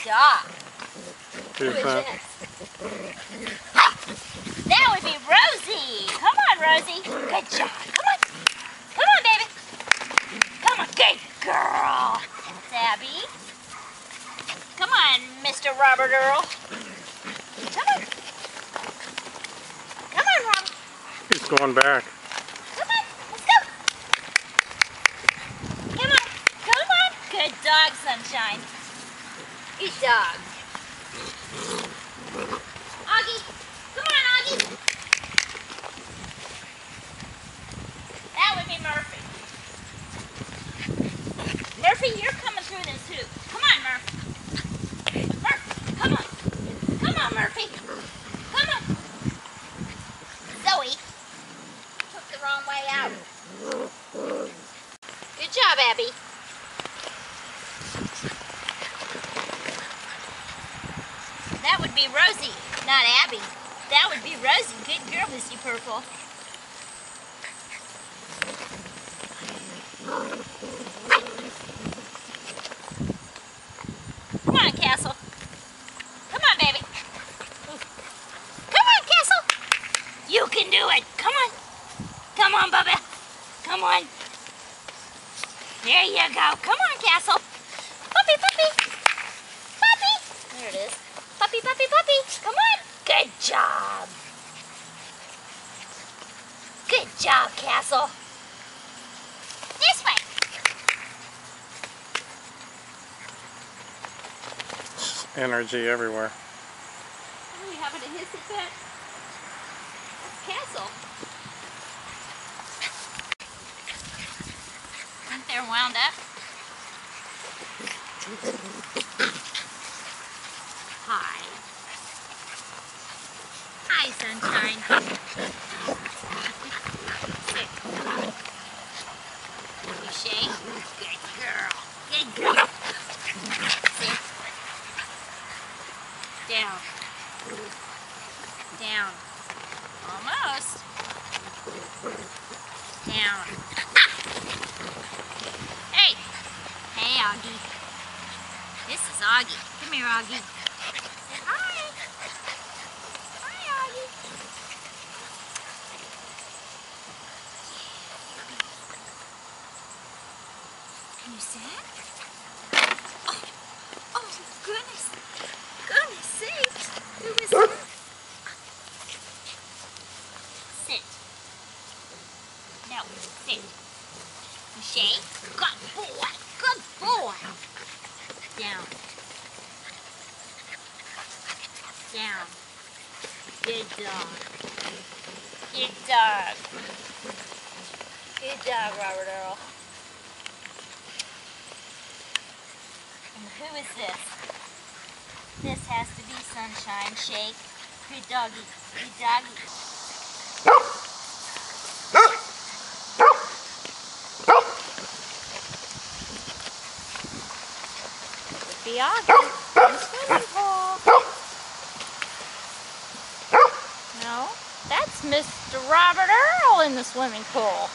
dog. Who's that? That would be Rosie. Come on, Rosie. Good job. Come on. Come on, baby. Come on. Good girl. That's Abby. Come on, Mr. Robert Earl. Come on. Come on, Robert. He's going back. Come on. Let's go. Come on. Come on. Good dog, Sunshine. Good dog. Augie. Come on, Augie. That would be Murphy. Murphy, you're coming through this hoop. Come on, Murphy. Murphy, come on. Come on, Murphy. Come on. Zoe took the wrong way out. Good job, Abby. That would be Rosie, not Abby. That would be Rosie. Good girl, Missy Purple. Come on, Castle. Come on, baby. Come on, Castle. You can do it. Come on. Come on, Bubba. Come on. There you go. Come on, Castle. Puppy, puppy. Puppy. There it is. Puppy, puppy, puppy. Come on. Good job. Good job, Castle. This way. Energy everywhere. What do we have at a hissy fit? That's Castle. Think they're wound up? Hi. Hi, Sunshine. Sit. You shake? Good girl. Good girl. Sit. Down. Down. Almost. Down. Hey. Hey, Augie. This is Augie. Come here, Augie. Say hi. Hi, Augie. Can you sit? Oh, goodness. Goodness sakes. Who is that? Sit. No, sit. Shake. Good boy. Good boy. Down. Down. Good dog. Good dog. Good dog, Robert Earl. And who is this? This has to be Sunshine. Shake. Good doggy. Good doggy. Would be Augie. In the swimming pool. No, that's Mr. Robert Earl in the swimming pool.